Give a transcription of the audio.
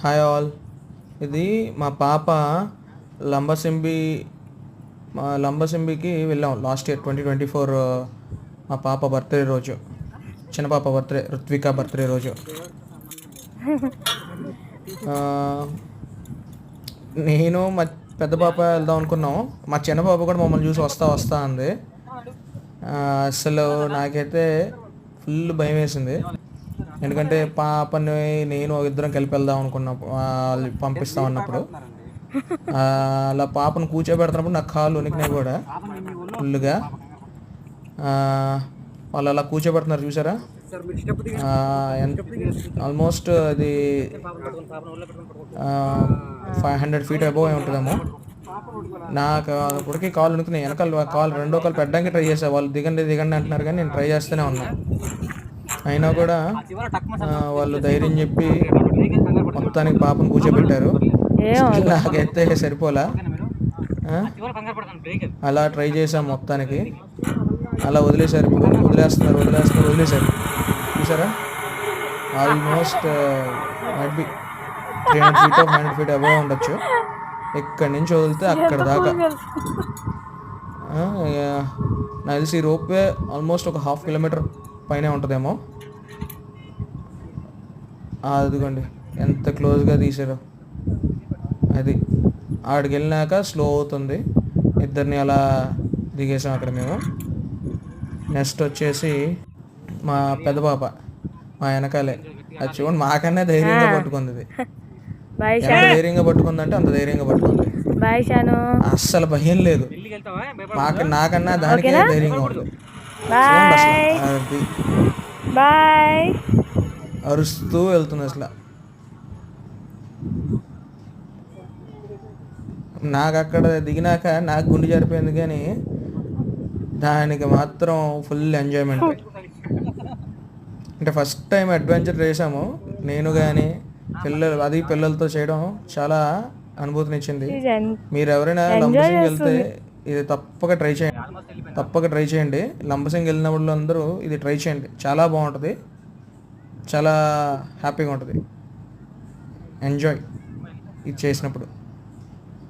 Hi all. ఇది మా పాప లంబసింగి లంబసింగికి వెళ్ళాం లాస్ట్ ఇయర్ 2024. మా పాప బర్త్డే రోజు, చిన్న పాప బర్త్డే, రుత్విక బర్త్డే రోజు. ఆ, నేను మా పెద్ద పాప వెళ్దాం అనుకున్నాం. మా చిన్న పాప కూడా మమ్మల్ని చూసి వస్తా వస్తా అంది. అసలు నాకైతే ఫుల్ భయం వేసింది. ఎందుకంటే పాపని నేను ఇద్దరం కలిపి వెళ్దాం అనుకున్నా, వాళ్ళు పంపిస్తాం అన్నప్పుడు. అలా పాపను కూర్చోబెడుతున్నప్పుడు నాకు కాళ్ళు వణికినాయి కూడా ఫుల్గా. వాళ్ళు అలా కూర్చోబెడుతున్నారు చూసారా. ఆల్మోస్ట్ అది 500 feet అబోవ్ ఉంటుందేమో. నాకు అప్పటికి కాళ్ళు వణుకున్నాయి. వెనకాల రెండో కాలు పెట్టడానికి ట్రై చేసా. వాళ్ళు దిగండి దిగండి అంటున్నారు కానీ నేను ట్రై చేస్తూనే ఉన్నాను. అయినా కూడా వాళ్ళు ధైర్యం చెప్పి మొత్తానికి పాపను కూర్చోబెట్టారు. నాకైతే సరిపోలా. అలా ట్రై చేసాం మొత్తానికి. అలా వదిలేశారు. ఇప్పుడు వదిలేశారు చూసారా. Almost might be 300 feet 100 feet above ఉండొచ్చు. ఇక్కడి నుంచి వదిలితే అక్కడ దాకా. నాకు తెలిసి రోప్వే ఆల్మోస్ట్ ఒక 1/2 kilometer పైనే ఉంటుందేమో. అదిగోండి ఎంత క్లోజ్గా తీసారో. అది ఆడికి వెళ్ళినాక స్లో అవుతుంది. ఇద్దరిని అలా దిగేసాం అక్కడ మేము. నెక్స్ట్ వచ్చేసి మా పెద్ద పాప మా వెనకాలే. అది చూడండి, మాకన్నా ధైర్యంగా పట్టుకుంది. ఇది ఎంత ధైర్యంగా పట్టుకుందంటే అంత ధైర్యంగా పట్టుకుంది. అస్సలు భయం లేదు. నాకన్నా దానికే ధైర్యంగా ఉంది. అది అరుస్తూ వెళ్తుంది అసలు. నాకు అక్కడ దిగినాక నాకు గుండె జరిపోయింది, కానీ దానికి మాత్రం ఫుల్ ఎంజాయ్మెంట్. అంటే ఫస్ట్ టైం అడ్వెంచర్ చేసాము నేను కానీ పిల్లలతో చేయడం చాలా అనుభూతినిచ్చింది. మీరు ఎవరైనా లంబసింగి వెళ్తే ఇది తప్పక ట్రై చేయండి. లంబసింగి వెళ్ళినప్పుడు అందరూ ఇది ట్రై చేయండి. చాలా బాగుంటుంది, చాలా హ్యాపీగా ఉంటుంది. ఎంజాయ్ ఇది చేసినప్పుడు.